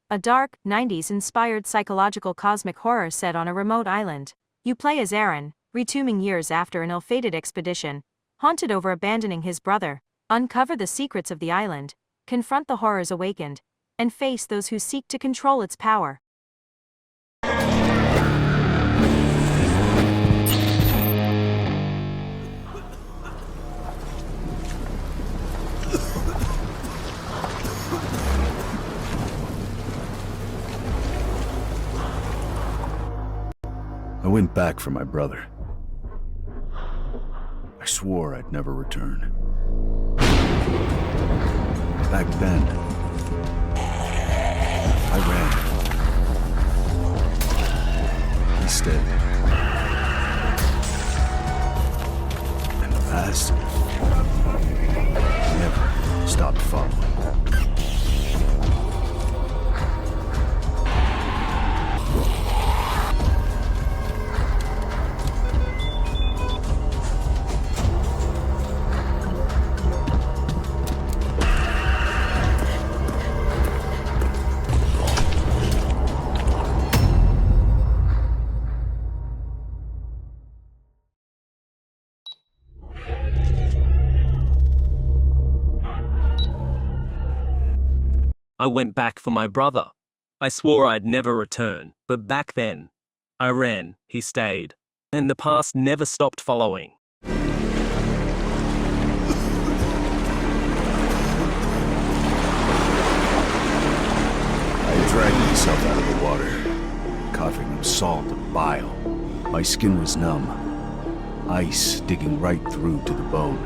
a dark, 90s-inspired psychological cosmic horror set on a remote island. You play as Aaron, retoming years after an ill-fated expedition, haunted over abandoning his brother. Uncover the secrets of the island, confront the horrors awakened, and face those who seek to control its power. I went back for my brother. I swore I'd never return. Back then, I ran. He stayed. And the past never stopped following. I went back for my brother. I swore I'd never return, but back then, I ran, he stayed, and the past never stopped following. I dragged myself out of the water, coughing up salt and bile. My skin was numb, ice digging right through to the bone,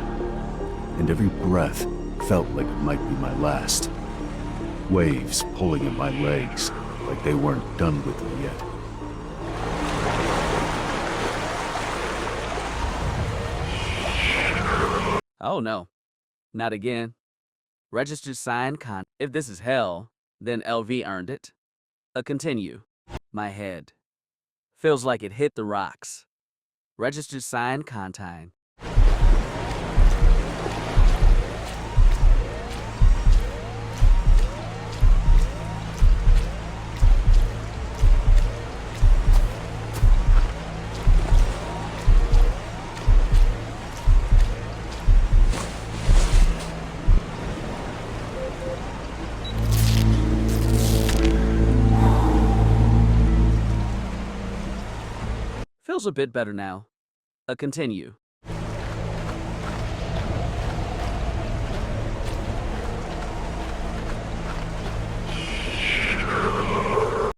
and every breath felt like it might be my last. Waves pulling at my legs like they weren't done with me yet. Oh no, not again. Registered signed con. If this is hell, then LV earned it. Continue. My head. Feels like it hit the rocks. Registered signed content. Feels a bit better now. Continue.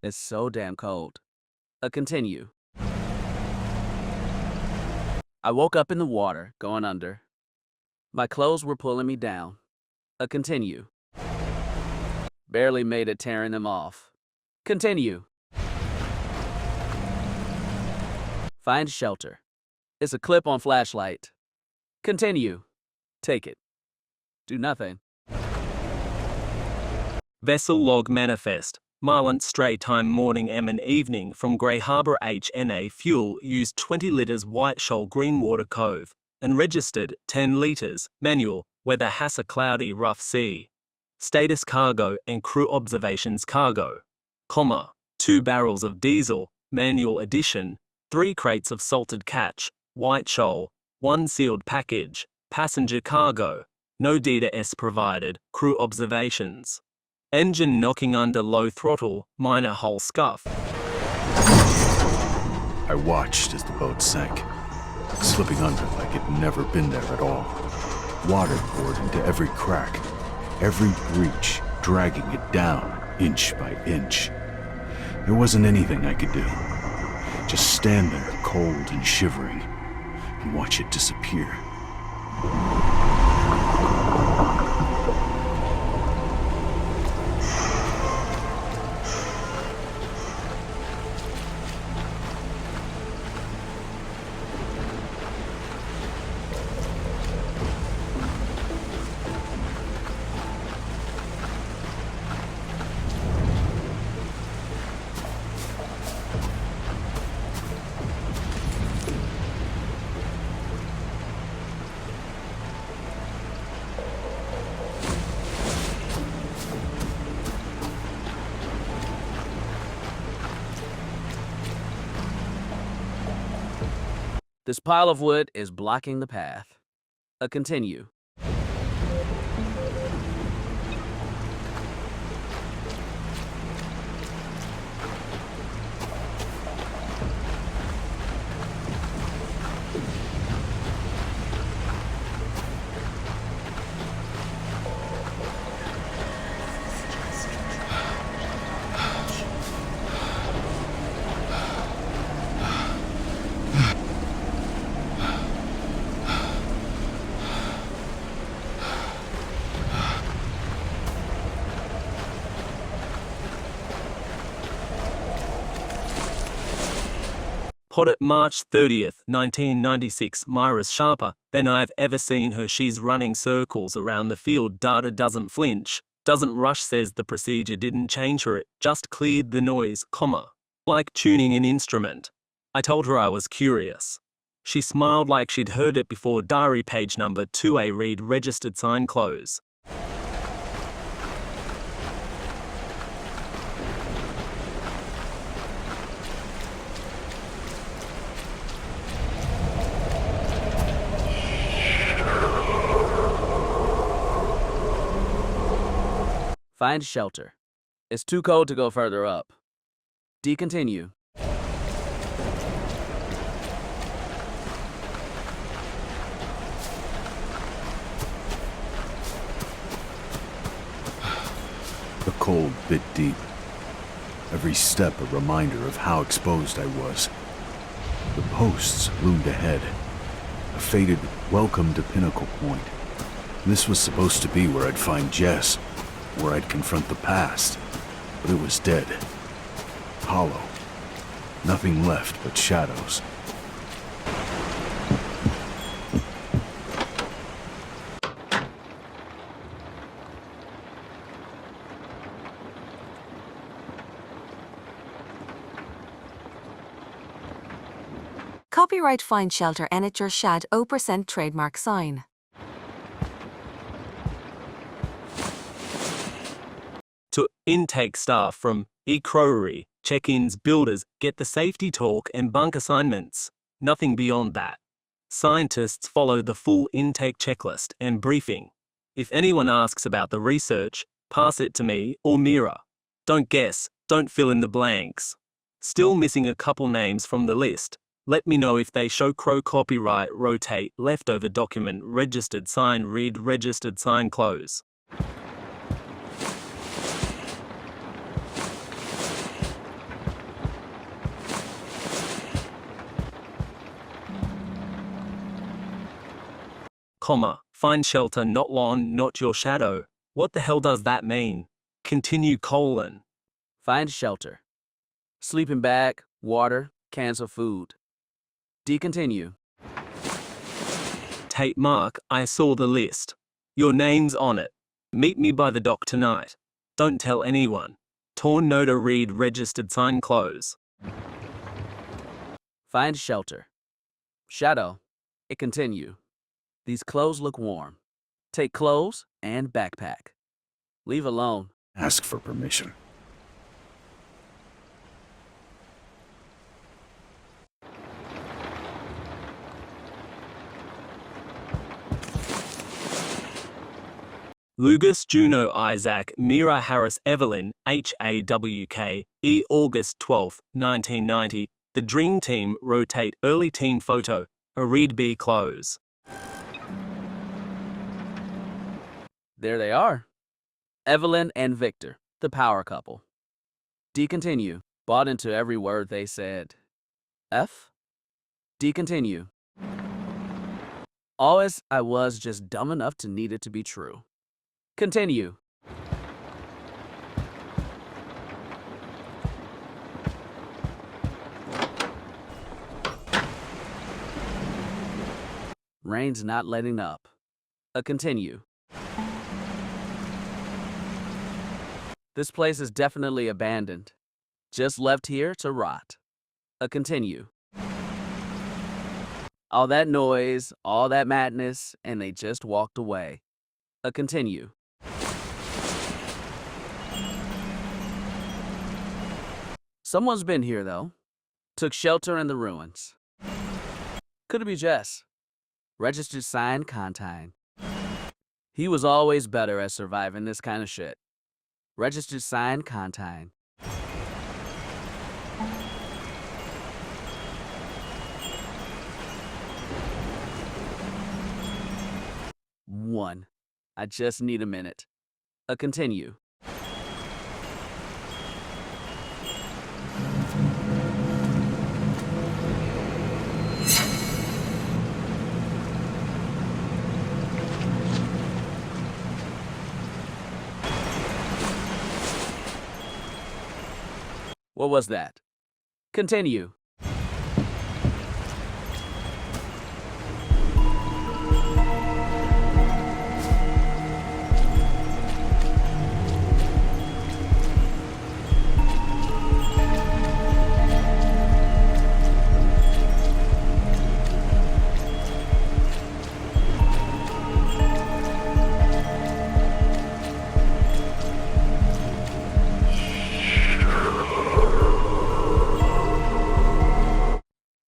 It's so damn cold. Continue. I woke up in the water, going under. My clothes were pulling me down. Continue. Barely made it tearing them off. Continue. Find shelter. It's a clip-on flashlight. Continue. Take it. Do nothing. Vessel log manifest. Marlant stray time morning and evening from Grey Harbour HNA fuel used 20 litres White Shoal Greenwater Cove and registered 10 litres manual weather Hassa cloudy rough sea. Status cargo and crew observations cargo, 2 barrels of diesel manual addition, 3 crates of salted catch, White Shoal, 1 sealed package, passenger cargo, no DDS provided, crew observations. Engine knocking under low throttle, minor hull scuff. I watched as the boat sank, slipping under like it'd never been there at all. Water poured into every crack, every breach, dragging it down, inch by inch. There wasn't anything I could do. Just stand there, cold and shivering, and watch it disappear. This pile of wood is blocking the path. A continue. Put it March 30th, 1996. Myra's sharper than I've ever seen her. She's running circles around the field. Data doesn't flinch, doesn't rush, says the procedure didn't change her, it just cleared the noise, like tuning an instrument. I told her I was curious. She smiled like she'd heard it before. Diary page number 2A, read registered sign close. Find shelter. It's too cold to go further up. Decontinue. The cold bit deep. Every step a reminder of how exposed I was. The posts loomed ahead. A faded welcome to Pinnacle Point. This was supposed to be where I'd find Jess, where I'd confront the past. But it was dead. Hollow. Nothing left but shadows. Copyright Find Shelter Enit your Shad 0% trademark sign. To intake staff from e-crowery, check-ins, builders, get the safety talk and bunk assignments. Nothing beyond that. Scientists follow the full intake checklist and briefing. If anyone asks about the research, pass it to me or Mira. Don't guess, don't fill in the blanks. Still missing a couple names from the list. Let me know if they show. Crow copyright, rotate, leftover document, registered sign, read registered sign close. Find shelter, not lawn, not your shadow. What the hell does that mean? Continue : Find shelter. Sleeping bag, water, cans of food. Decontinue. Tape mark, I saw the list. Your name's on it. Meet me by the dock tonight. Don't tell anyone. Torn nota, read registered sign close. Find shelter. Shadow. It continue. These clothes look warm. Take clothes and backpack. Leave alone. Ask for permission. Lugas, Juno, Isaac, Mira, Harris, Evelyn, HAWK, E. August 12, 1990. The Dream Team, rotate, early teen photo, a read B close. There they are. Evelyn and Victor, the power couple. Decontinue. Bought into every word they said. F? Decontinue. Always, I was just dumb enough to need it to be true. Continue. Rain's not letting up. A continue. This place is definitely abandoned. Just left here to rot. A continue. All that noise, all that madness, and they just walked away. A continue. Someone's been here, though. Took shelter in the ruins. Could it be Jess? Registered signed Contine. He was always better at surviving this kind of shit. Registered signed Contine. One. I just need a minute. A continue. What was that? Continue.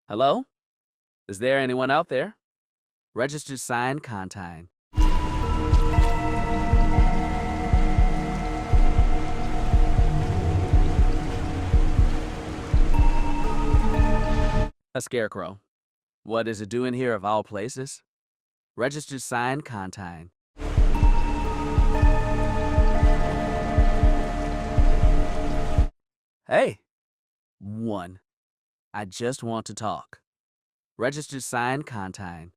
Hello? Is there anyone out there? Registered signed Contine. A scarecrow. What is it doing here of all places? Registered signed Contine. Hey! One. I just want to talk. Registered signed Contine.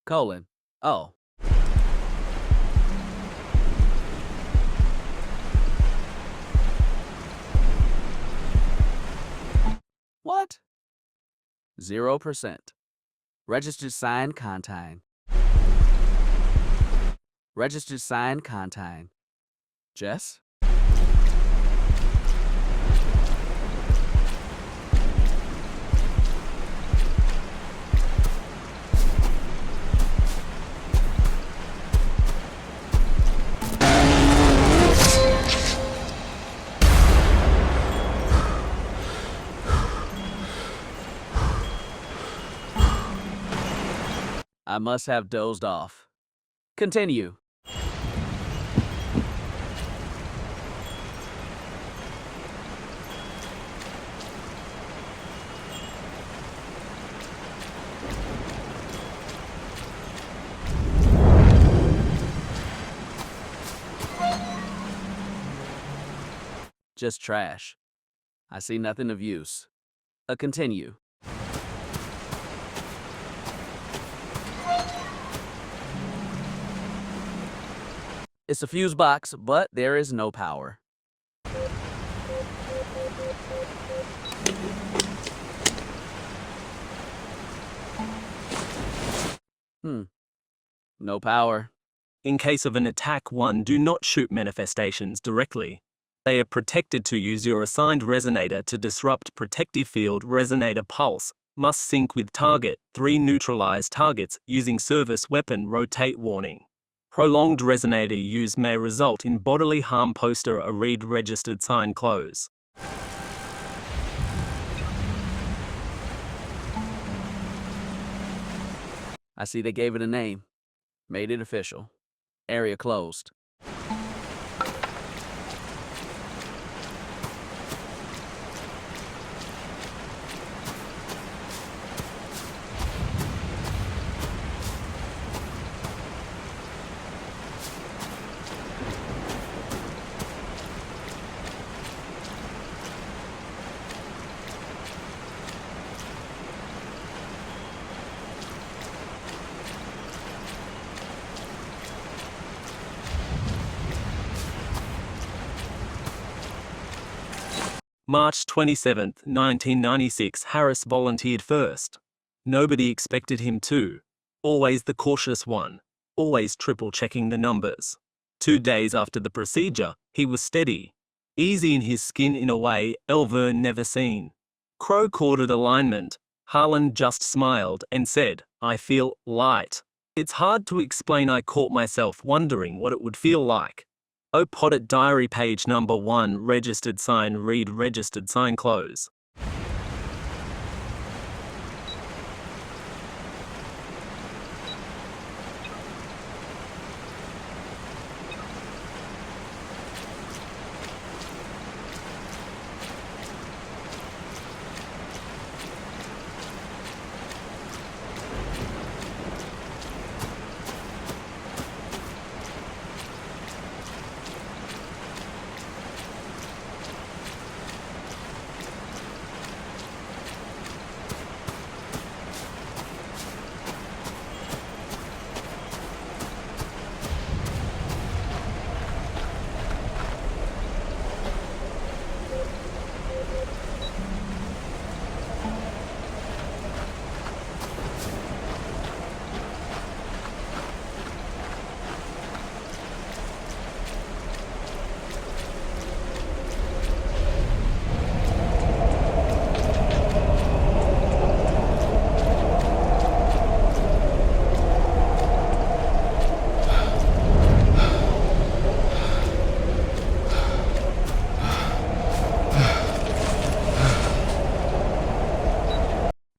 Colon. Oh. What? 0%. Registered signed Contine. Registered signed Contine. Jess? I must have dozed off. Continue. Just trash. I see nothing of use. A continue. It's a fuse box, but there is no power. No power. In case of an attack 1, do not shoot manifestations directly. They are protected to use your assigned resonator to disrupt protective field resonator pulse. Must sync with target. 3 neutralize targets using service weapon rotate warning. Prolonged resonator use may result in bodily harm. Poster a read registered sign close. I see they gave it a name. Made it official. Area closed. March 27, 1996. Harris volunteered first. Nobody expected him to. Always the cautious one. Always triple-checking the numbers. 2 days after the procedure, he was steady. Easy in his skin in a way Elvern never seen. Crow-corded alignment. Harlan just smiled and said, "I feel light." It's hard to explain. I caught myself wondering what it would feel like. Oh, potted diary page number 1, registered sign read registered sign close.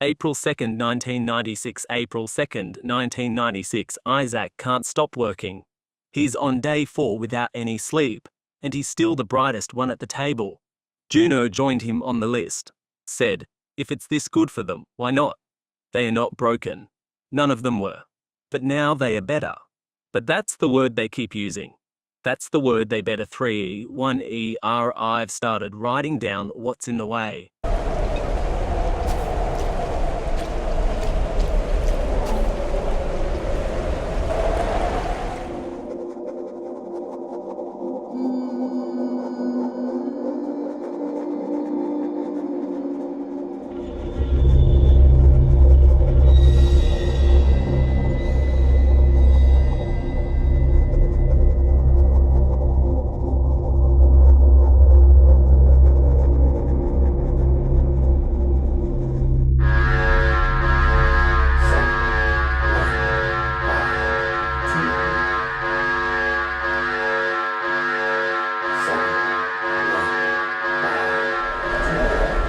April 2nd, 1996. April 2nd, 1996. Isaac can't stop working. He's on day 4 without any sleep, and he's still the brightest one at the table. Juno joined him on the list. Said, if it's this good for them, why not? They are not broken. None of them were. But now they are better. But that's the word they keep using. That's the word they better 3-1-ER. I've started writing down what's in the way.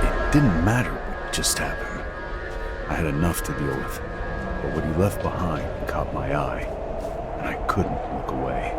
It didn't matter what just happened. I had enough to deal with. But what he left behind caught my eye, and I couldn't look away.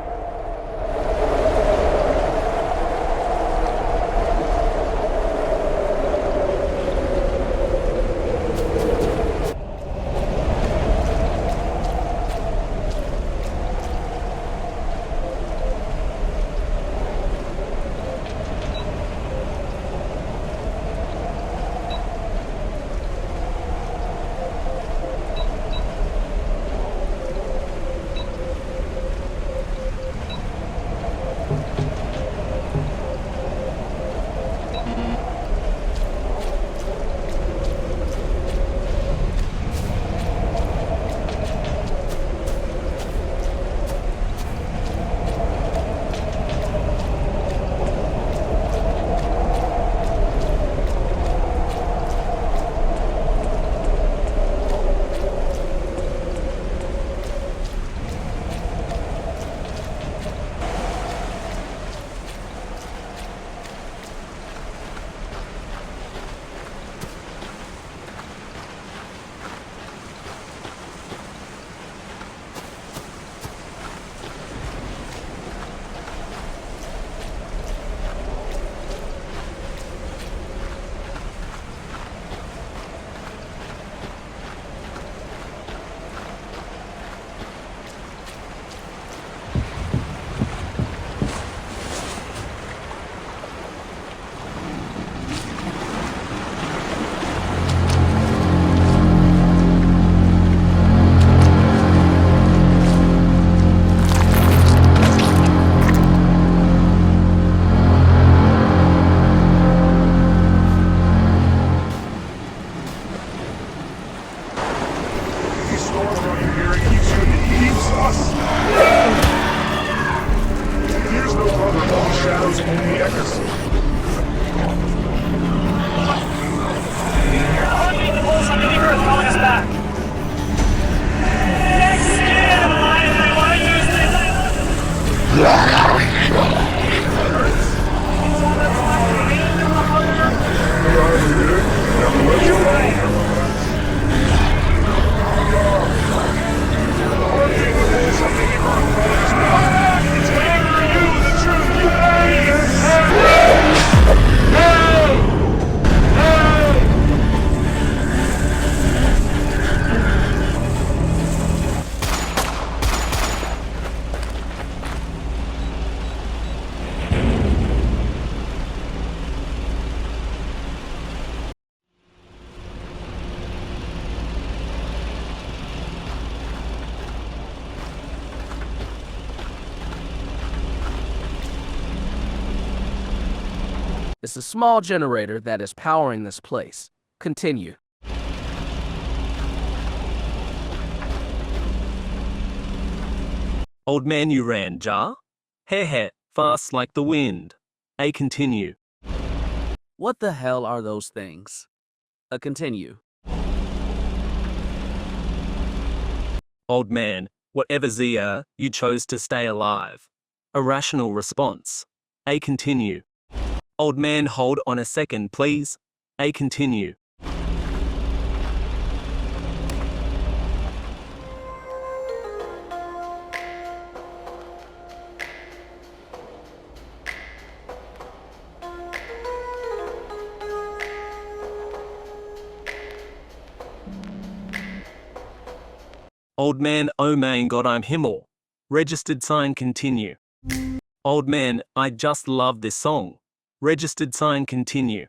It's a small generator that is powering this place. Continue. Old man, you ran, Jar? Heh, fast like the wind. Continue. What the hell are those things? Continue. Old man, whatever Zia, you chose to stay alive. A rational response. Continue. Old man, hold on a second, please. Continue. Old man, oh mein Gott, I'm Himmel. Registered sign continue. Old man, I just love this song. Registered sign continue.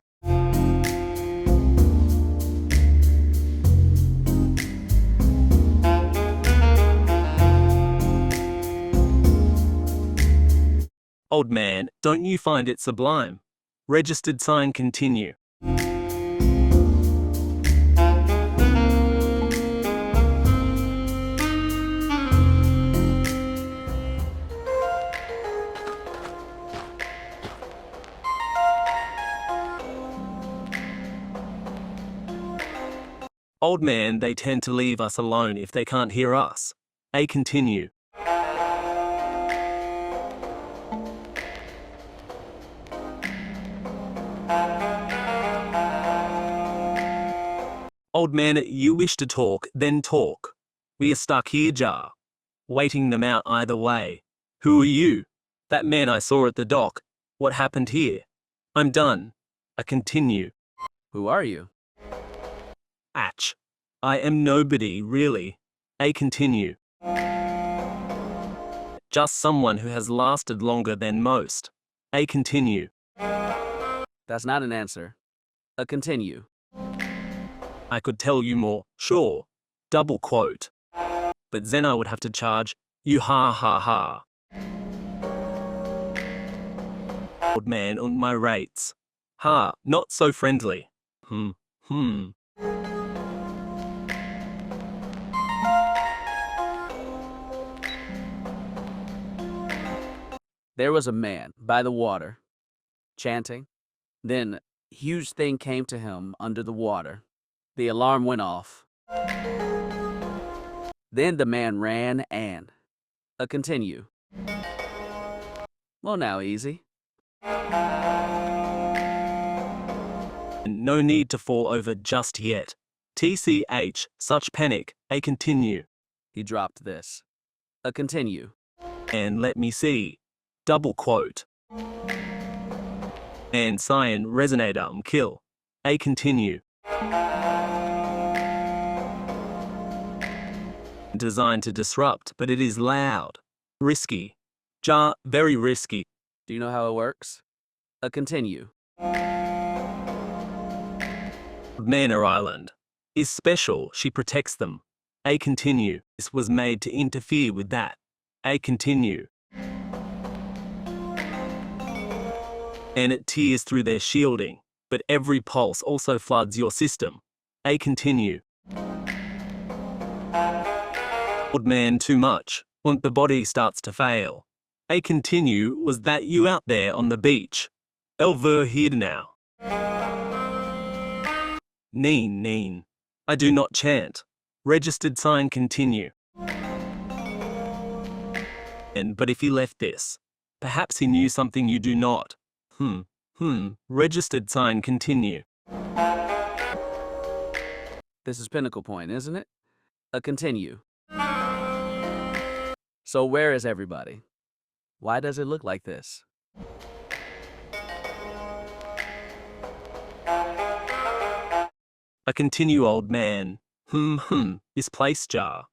Old man, don't you find it sublime? Registered sign continue. Old man, they tend to leave us alone if they can't hear us. A continue. Old man, you wish to talk, then talk. We are stuck here, jar. Waiting them out either way. Who are you? That man I saw at the dock. What happened here? I'm done. I continue. Who are you? Atch. I am nobody, really. A continue. Just someone who has lasted longer than most. A continue. That's not an answer. A continue. I could tell you more, sure. Double quote. But then I would have to charge you, ha ha ha. Old man on my rates. Ha, not so friendly. There was a man by the water, chanting. Then a huge thing came to him under the water. The alarm went off. Then the man ran and... A continue. Well, now easy. No need to fall over just yet. TCH, such panic. A continue. He dropped this. A continue. And let me see. Double quote. And cyan resonator kill. A continue. Designed to disrupt, but it is loud. Risky. Jar, very risky. Do you know how it works? A continue. Manor Island is special, she protects them. A continue. This was made to interfere with that. A continue. And it tears through their shielding, but every pulse also floods your system. A continue. Old man, too much. When the body starts to fail. A continue, was that you out there on the beach? Elver here now. Neen. I do not chant. Registered sign continue. But if he left this, perhaps he knew something you do not. Registered sign continue. This is Pinnacle Point, isn't it? A continue. So where is everybody? Why does it look like this? A continue, old man. This place, jar.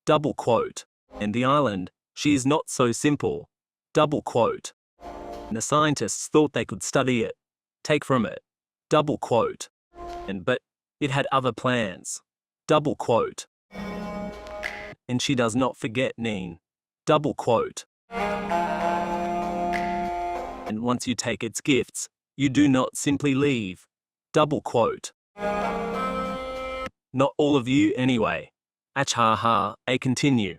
Double quote. And the island, she is not so simple. Double quote. And the scientists thought they could study it. Take from it. Double quote. But it had other plans. Double quote. And she does not forget Neen. Double quote. And once you take its gifts, you do not simply leave. Double quote. Not all of you anyway. Achha, a continue.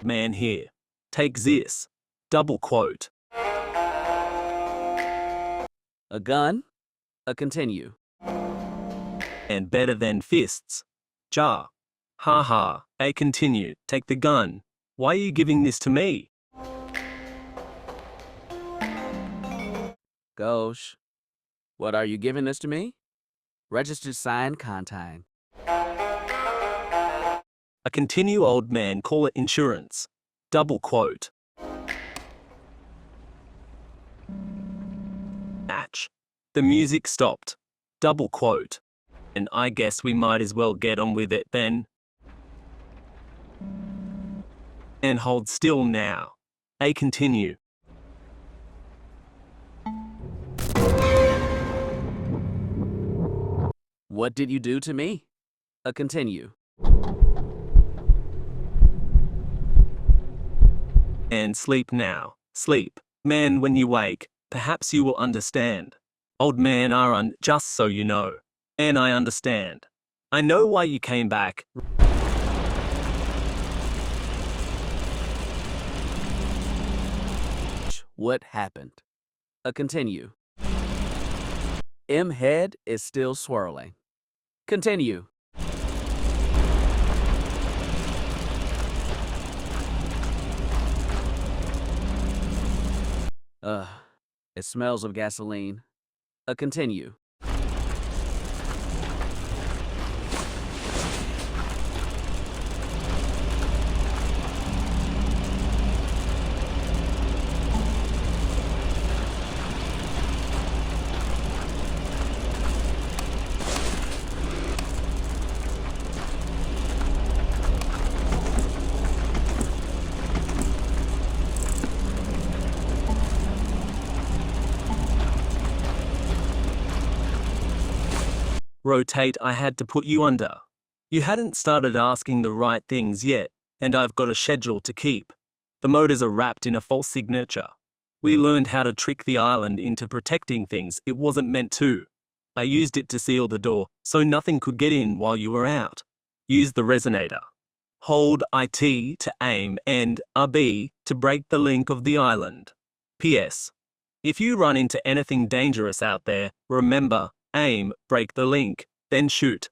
Man here. Take this. Double quote. A gun? A continue. And better than fists. Jar. Ha, a continue. Take the gun. Why are you giving this to me? Gosh. What are you giving this to me? Registered sign contain. A continue, old man, call it insurance. Double quote. Atch. The music stopped. double quote. And I guess we might as well get on with it then. And hold still now. A continue. What did you do to me? A continue. And sleep now. Sleep. Man, when you wake, perhaps you will understand. Old man Aaron, just so you know. And I understand. I know why you came back. What happened? A continue. M head is still swirling. Continue. It smells of gasoline. A continue. Rotate, I had to put you under. You hadn't started asking the right things yet, and I've got a schedule to keep. The motors are wrapped in a false signature. We learned how to trick the island into protecting things it wasn't meant to. I used it to seal the door, so nothing could get in while you were out. Use the resonator. Hold IT to aim and RB to break the link of the island. P.S. If you run into anything dangerous out there, remember, aim, break the link, then shoot.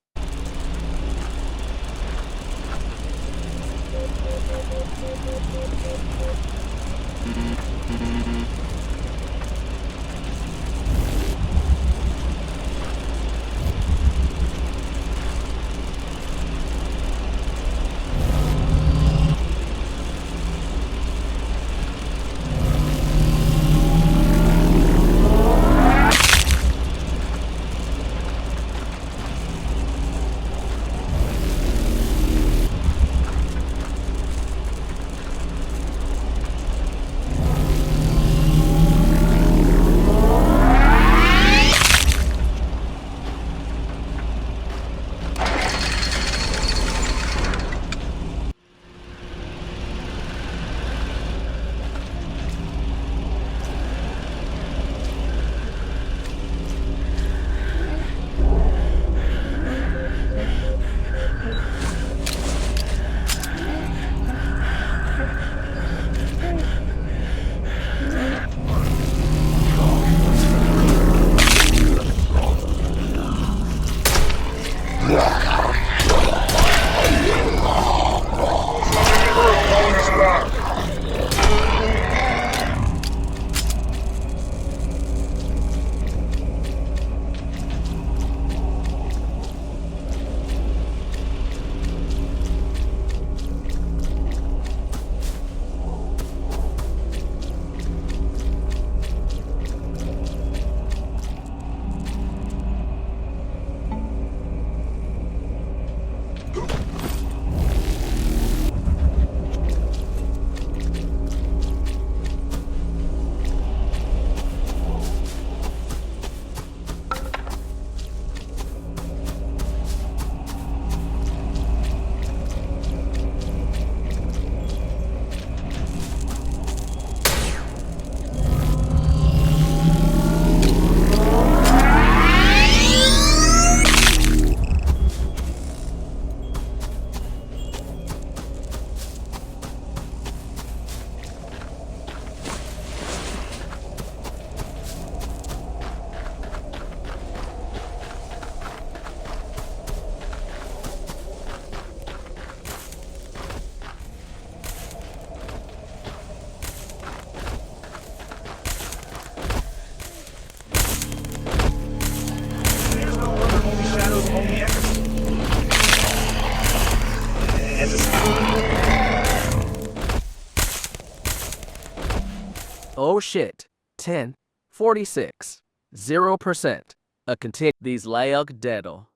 Oh shit. 10, 46, 0%. A continue. These layok deadle.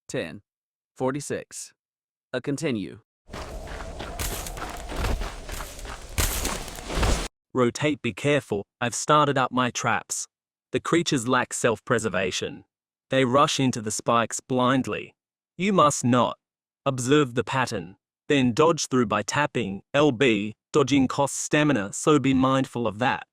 10:46. A continue. Rotate, be careful, I've started up my traps. The creatures lack self-preservation. They rush into the spikes blindly. You must not. Observe the pattern. Then dodge through by tapping LB. Dodging costs stamina, so be mindful of that.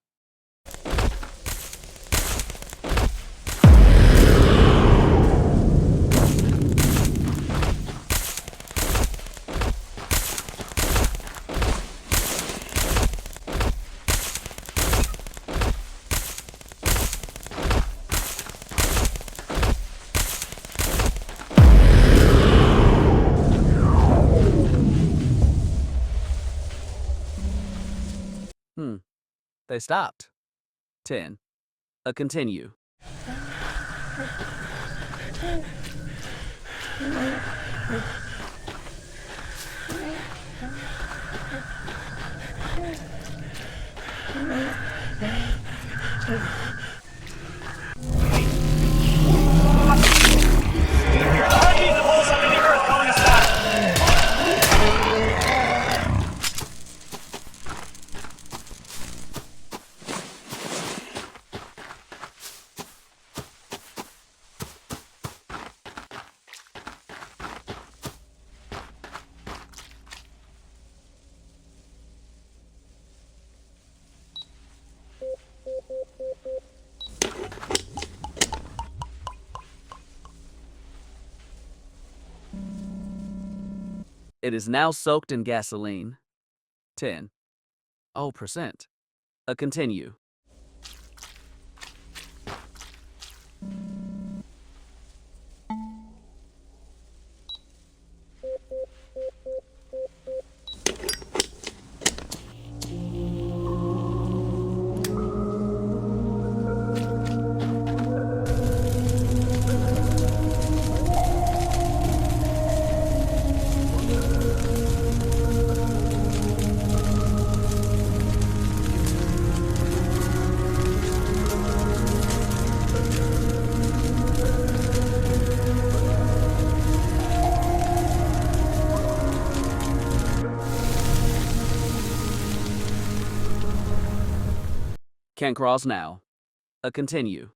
They stopped. 10. A continue. It is now soaked in gasoline. 10%. A continue. Can cross now. A continue.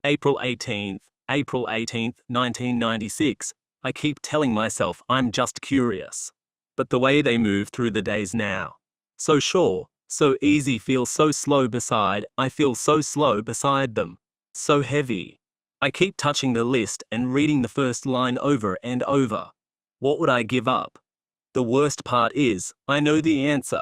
April 18th, 1996. I keep telling myself I'm just curious. But the way they move through the days now. So sure, so easy, feel so slow beside, I feel so slow beside them. So heavy. I keep touching the list and reading the first line over and over. What would I give up? The worst part is, I know the answer.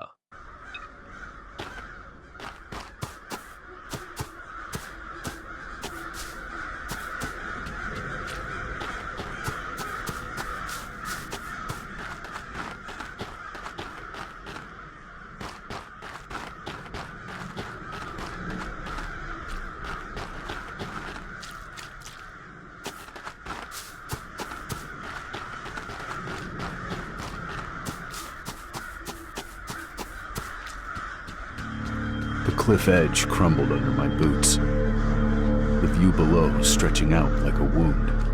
The cliff edge crumbled under my boots, the view below stretching out like a wound.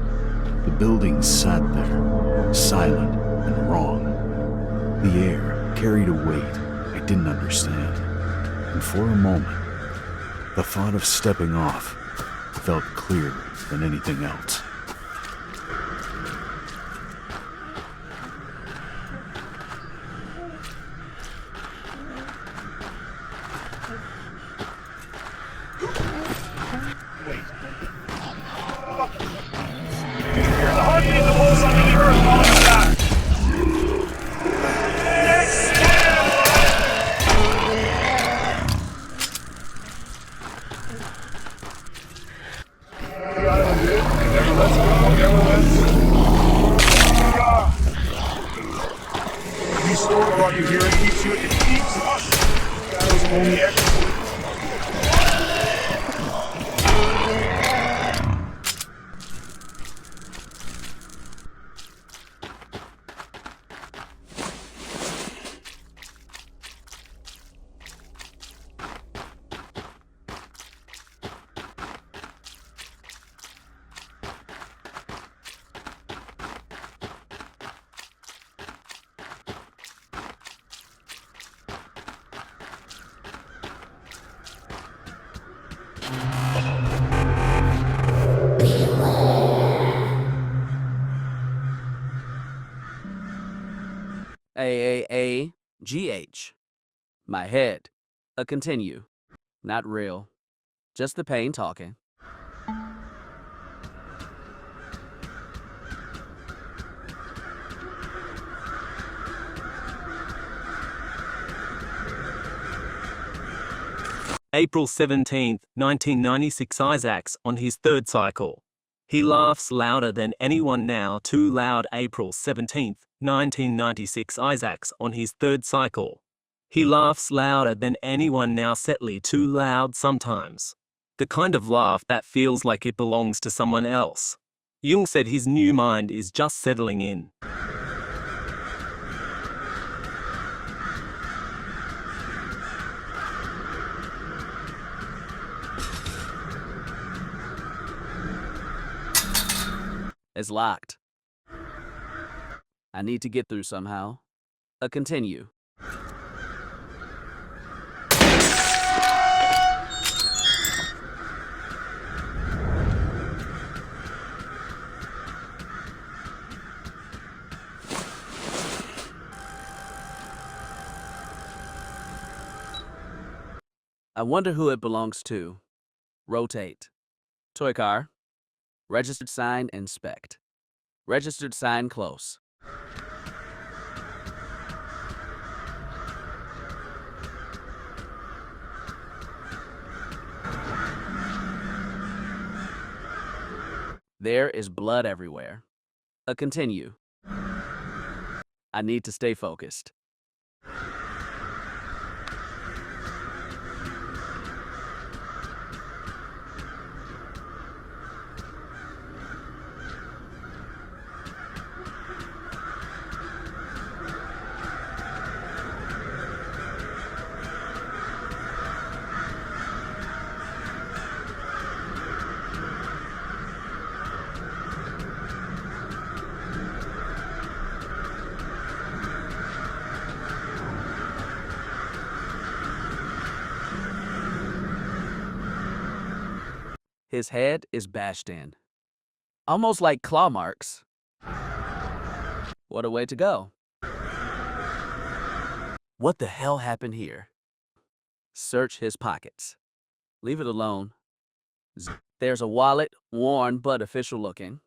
The building sat there, silent and wrong. The air carried a weight I didn't understand, and for a moment, the thought of stepping off felt clearer than anything else. GH. My head. A continue. Not real. Just the pain talking. April 17, 1996 Isaacs on his third cycle. He laughs louder than anyone now. Too loud. April 17, 1996 Isaacs on his third cycle. He laughs louder than anyone now. Setly. Too loud sometimes. The kind of laugh that feels like it belongs to someone else. Jung said his new mind is just settling in. It's locked. I need to get through somehow. A continue. I wonder who it belongs to. Rotate. Toy car. Registered sign inspect. Registered sign close. There is blood everywhere. A continue. I need to stay focused. His head is bashed in. Almost like claw marks. What a way to go. What the hell happened here? Search his pockets. Leave it alone. There's a wallet, worn but official looking.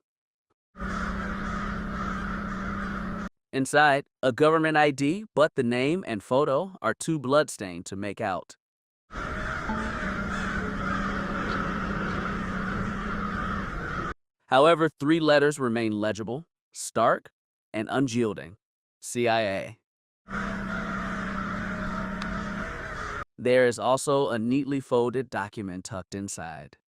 Inside, a government ID, but the name and photo are too bloodstained to make out. However, 3 letters remain legible, stark, and unyielding. CIA. There is also a neatly folded document tucked inside.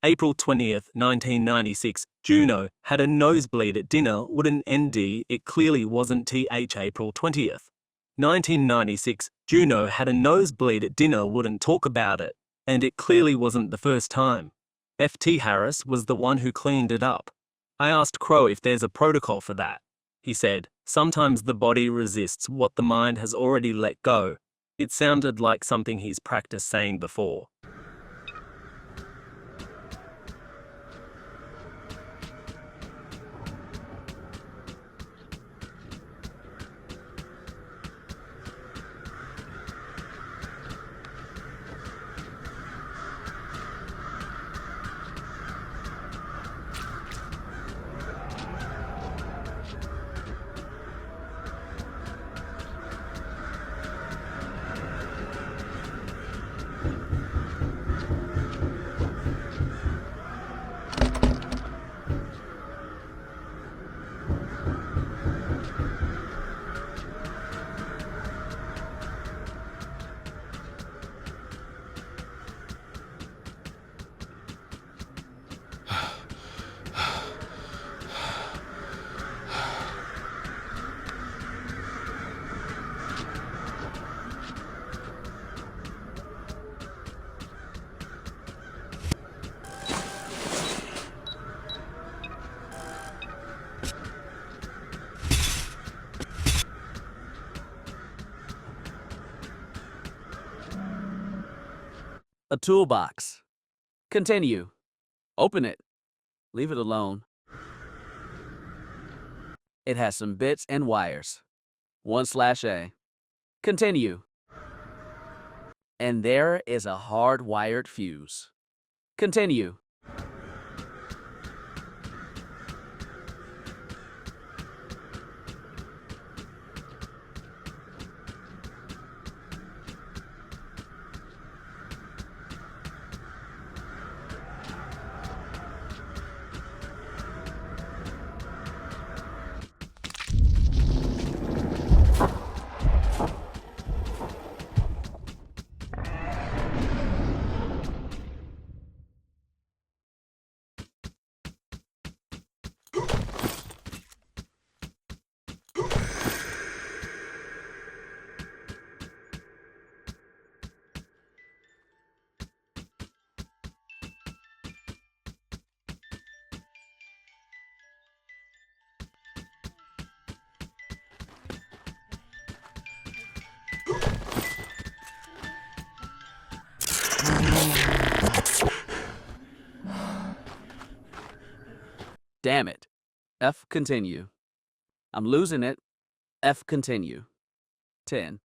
April 20th, 1996, Juno had a nosebleed at dinner, wouldn't ND, it clearly wasn't TH. April 20th, 1996, Juno had a nosebleed at dinner, wouldn't talk about it, and it clearly wasn't the first time. FT Harris was the one who cleaned it up. I asked Crow if there's a protocol for that. He said, sometimes the body resists what the mind has already let go. It sounded like something he's practiced saying before. A toolbox. Continue. Open it. Leave it alone. It has some bits and wires. 1/A. Continue. And there is a hard-wired fuse. Continue. Damn it. F continue. I'm losing it. F continue. 10.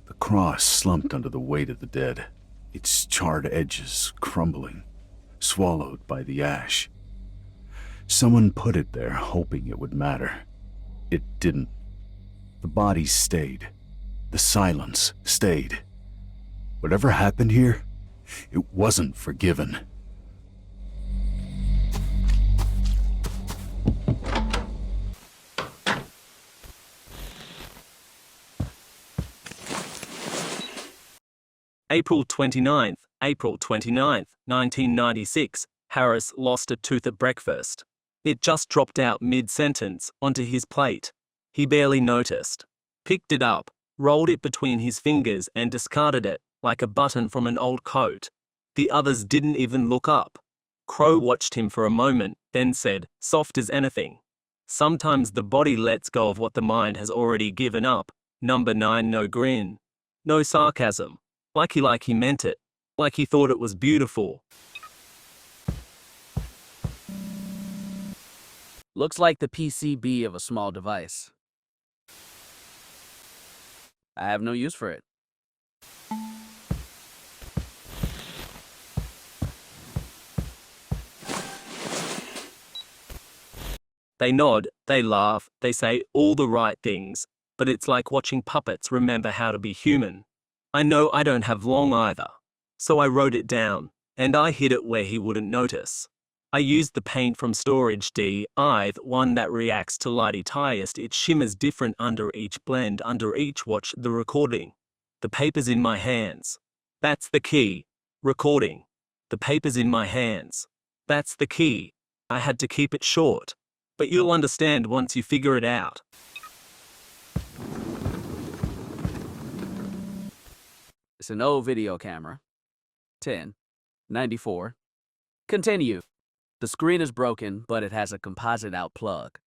The cross slumped under the weight of the dead, its charred edges crumbling, swallowed by the ash. Someone put it there hoping it would matter. It didn't. The bodies stayed. The silence stayed. Whatever happened here, it wasn't forgiven. April 29th, 1996, Harris lost a tooth at breakfast. It just dropped out mid-sentence onto his plate. He barely noticed. Picked it up, rolled it between his fingers and discarded it like a button from an old coat. The others didn't even look up. Crow watched him for a moment, then said, soft as anything. Sometimes the body lets go of what the mind has already given up. Number 9, no grin. No sarcasm. Like he meant it. Like he thought it was beautiful. Looks like the PCB of a small device. I have no use for it. They nod, they laugh, they say all the right things, but it's like watching puppets remember how to be human. I know I don't have long either. So I wrote it down, and I hid it where he wouldn't notice. I used the paint from Storage D, the one that reacts to lighty highest. It shimmers different under each blend, under each watch the recording. The paper's in my hands. That's the key. Recording. The paper's in my hands. That's the key. I had to keep it short. But you'll understand once you figure it out. It's an old video camera. 1094. Continue. The screen is broken, but it has a composite out plug.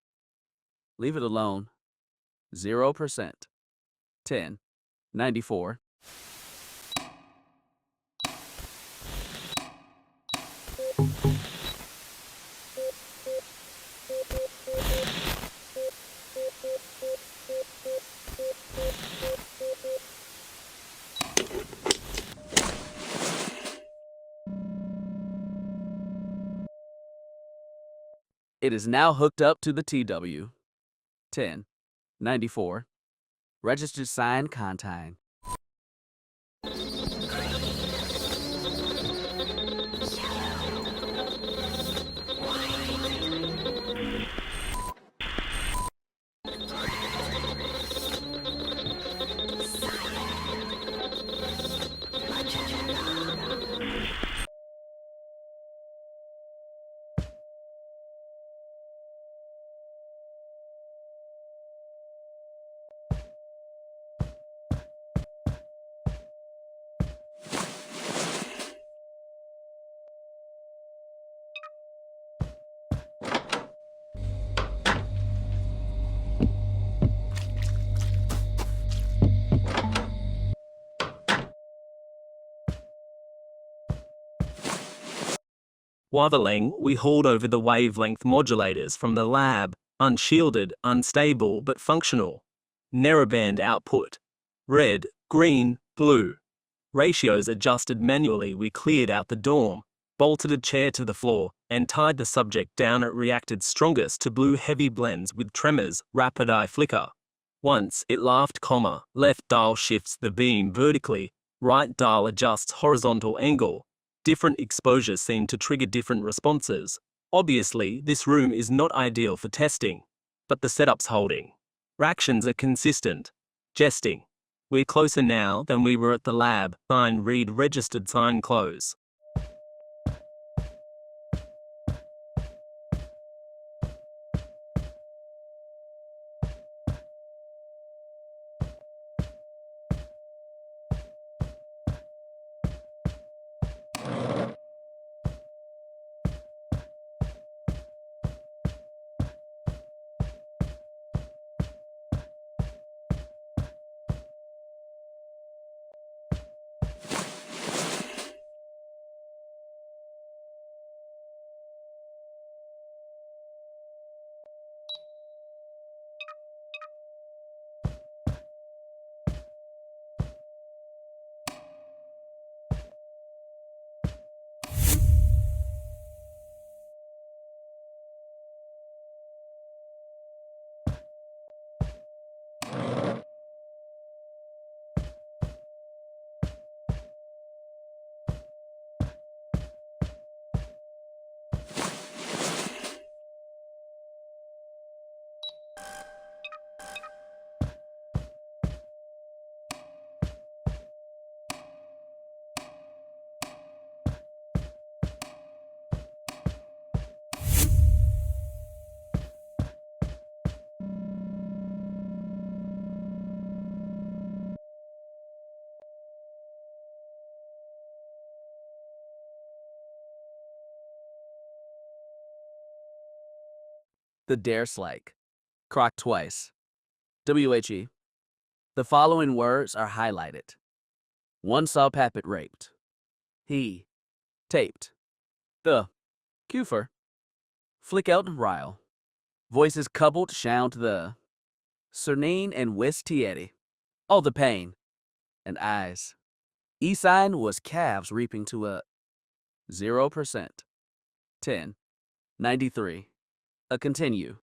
Leave it alone. 0%. 1094. It is now hooked up to the TW. 1094. Registered signed content. Whirling, we hauled over the wavelength modulators from the lab, unshielded, unstable but functional. Narrowband output. Red, green, blue. Ratios adjusted manually. We cleared out the dorm, bolted a chair to the floor, and tied the subject down. It reacted strongest to blue heavy blends with tremors, rapid eye flicker. Once, it laughed, left dial shifts the beam vertically, right dial adjusts horizontal angle. Different exposures seem to trigger different responses. Obviously, this room is not ideal for testing, but the setup's holding. Reactions are consistent. Jesting. We're closer now than we were at the lab. Sign read registered sign close. The dare slike. Croc twice. WHE. The following words are highlighted. One saw Pappet raped. He. Taped. The. Kufer. Flick out Ryle. Voices coupled shout the. Cernine and Wis Tieti. All the pain. And eyes. E-sign was calves reaping to a 0%. 10. 93. A continue.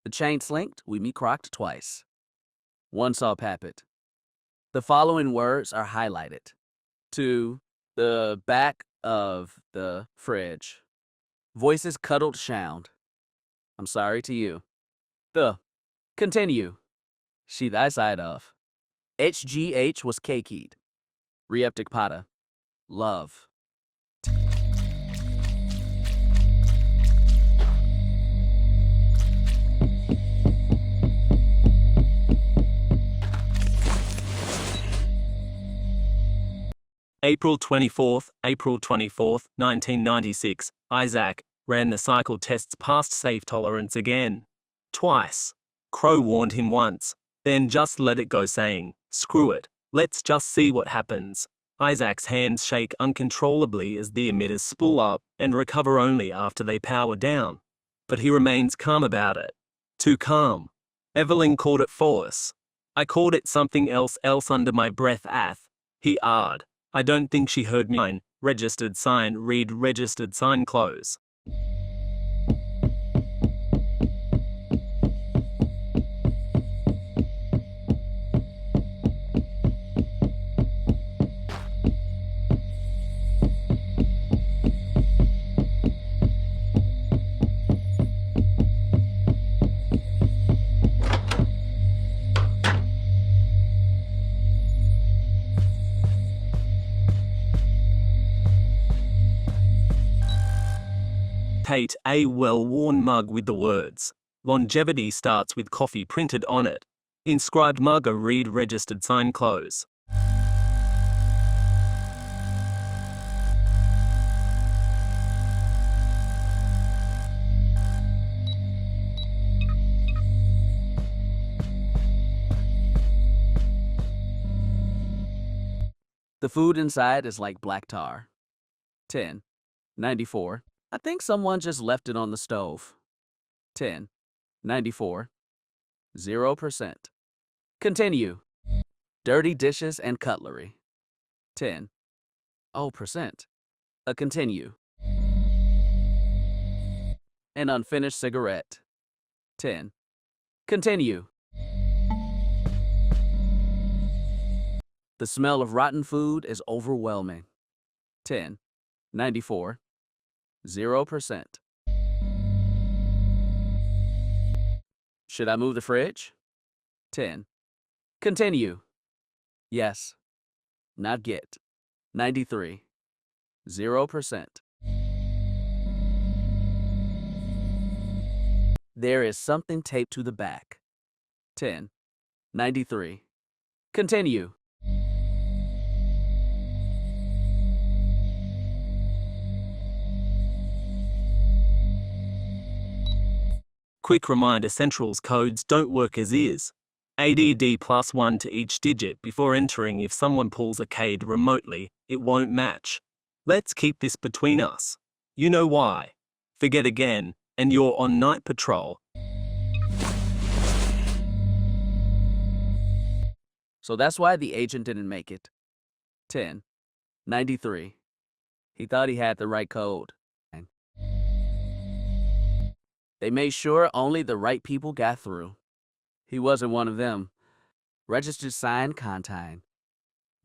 The chain's linked, we me crocked twice. One saw Pappet. The following words are highlighted. To the back of the fridge. Voices cuddled sound. I'm sorry to you. The. Continue. She thy side of. HGH was cakeed. Reeptic pata. Love. April 24th, 1996, Isaac ran the cycle tests past safe tolerance again. Twice. Crow warned him once, then just let it go saying, screw it, let's just see what happens. Isaac's hands shake uncontrollably as the emitters spool up and recover only after they power down. But he remains calm about it. Too calm. Evelyn called it force. I called it something else under my breath he ahed. I don't think she heard mine. Registered sign read registered sign close. Kate, a well-worn mug with the words, longevity starts with coffee printed on it. Inscribed mug read registered sign close. The food inside is like black tar. 10. 94. I think someone just left it on the stove. 10. 94. 0%. Continue. Dirty dishes and cutlery. 10. 0%. A continue. An unfinished cigarette. 10. Continue. The smell of rotten food is overwhelming. 10. 94. 0%. Should I move the fridge? 10. Continue. Yes. Not get. 93. 0%. There is something taped to the back. 10. 93. Continue. Quick reminder, Central's codes don't work as is. ADD +1 to each digit before entering. If someone pulls a code remotely, it won't match. Let's keep this between us. You know why. Forget again, and you're on night patrol. So that's why the agent didn't make it. 10. 93. He thought he had the right code. They made sure only the right people got through. He wasn't one of them. Registered signed content.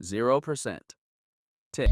0%. 10.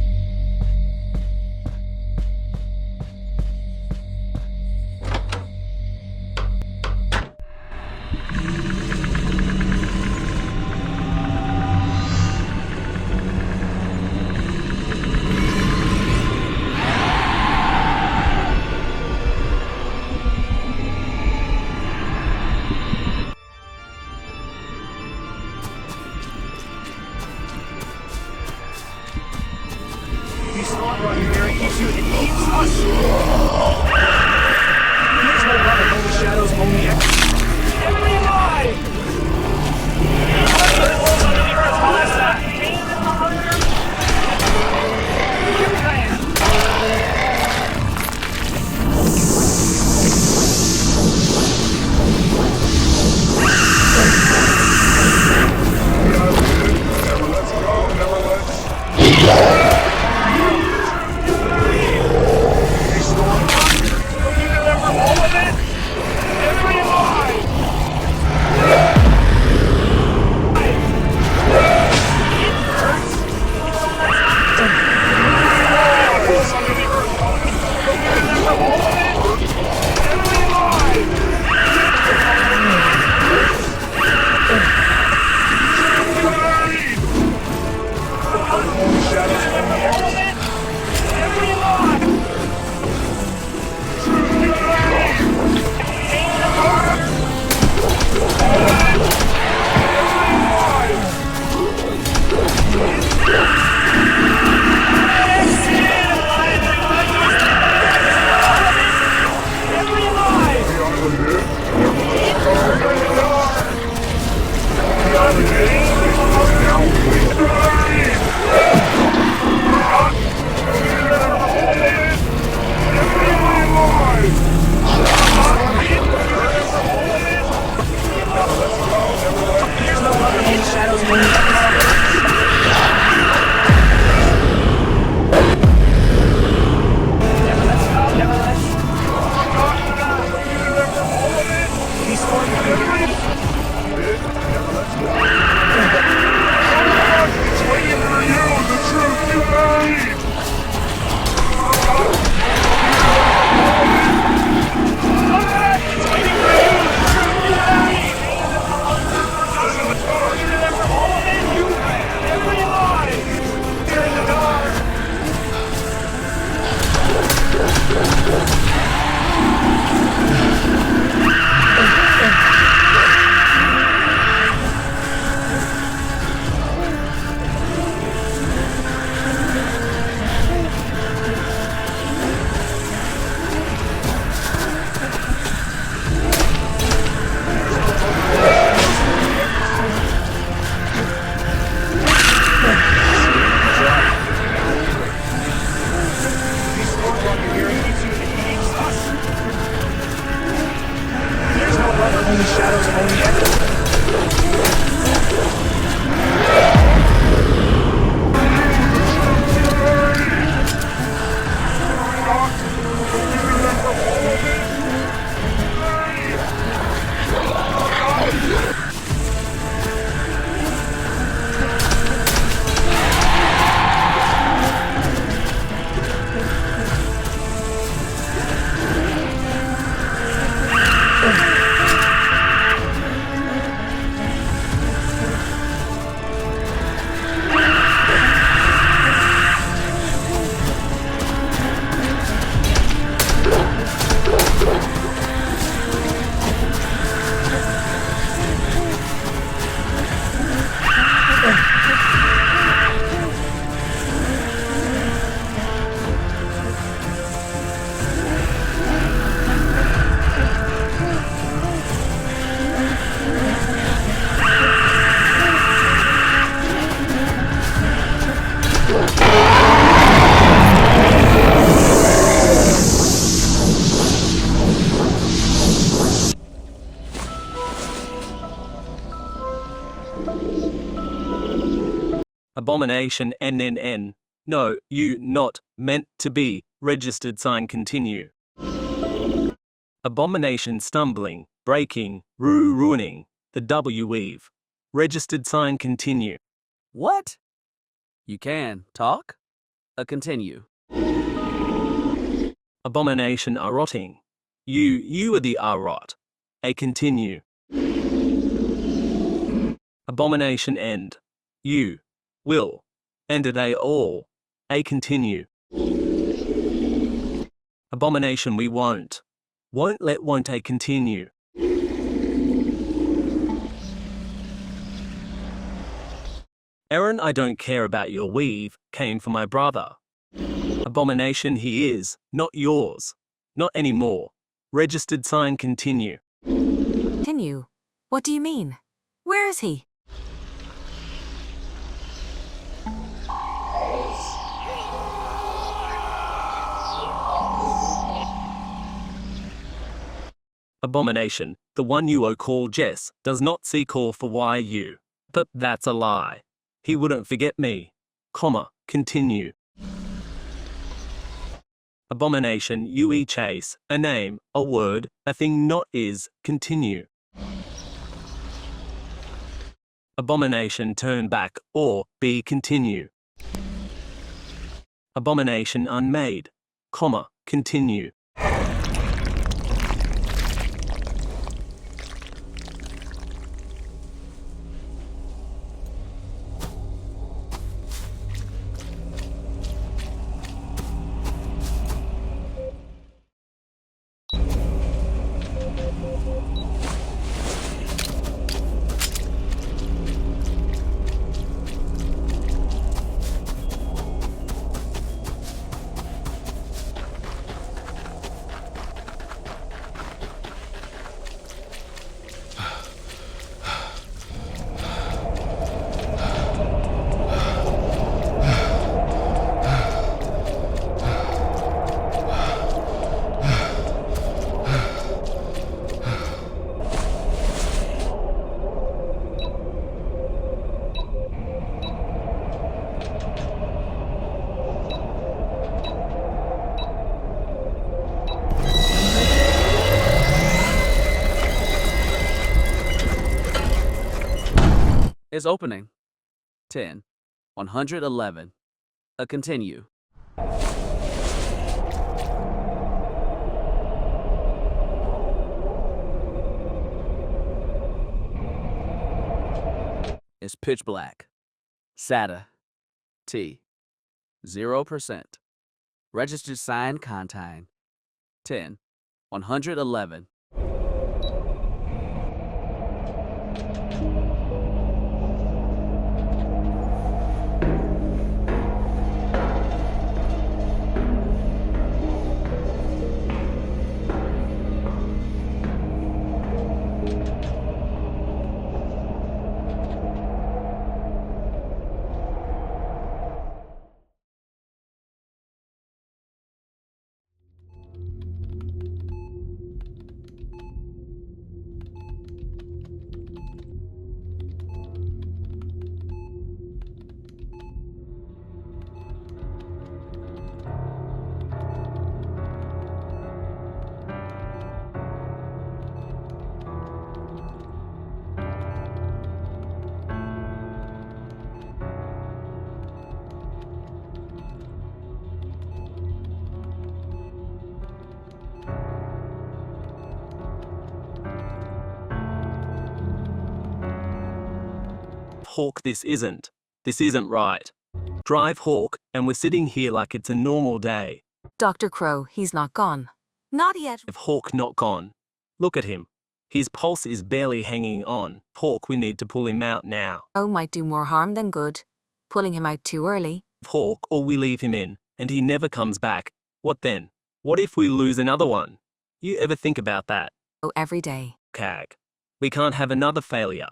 Everyone! Abomination NNN. No, you not meant to be. Registered sign continue. Abomination stumbling, breaking, ruining. The W weave. Registered sign continue. What? You can talk? A continue. Abomination rotting. You are the rot. A continue. Abomination end. You will end it a all. A continue. Abomination we won't. Won't let won't a continue. Aaron, I don't care about your weave, came for my brother. Abomination he is, not yours. Not anymore. Registered sign continue. Continue. What do you mean? Where is he? Abomination, the one you call Jess, does not see call for YU. But that's a lie. He wouldn't forget me. Comma, continue. Abomination UE chase, a name, a word, a thing not is, continue. Abomination turn back, or, be continue. Abomination unmade, comma, continue. Is opening. 10. 111. A continue. It's pitch black. SATA. T. 0%. Registered signed content. 10. 111. Hawk, this isn't right. Drive Hawk, and we're sitting here like it's a normal day. Dr. Crow, he's not gone. Not yet. If Hawk not gone, look at him. His pulse is barely hanging on. Hawk, we need to pull him out now. Crow might do more harm than good. Pulling him out too early. Hawk, or we leave him in, and he never comes back. What then? What if we lose another one? You ever think about that? Oh, every day. Cag. We can't have another failure.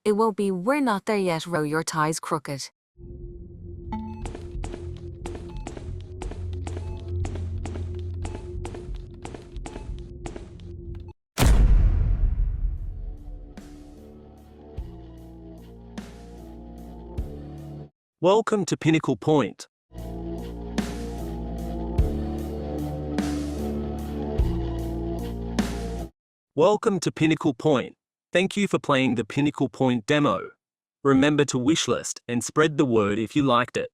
It won't be we're not there yet, Row, your tie's crooked. Welcome to Pinnacle Point. Welcome to Pinnacle Point. Thank you for playing the Pinnacle Point demo. Remember to wishlist and spread the word if you liked it.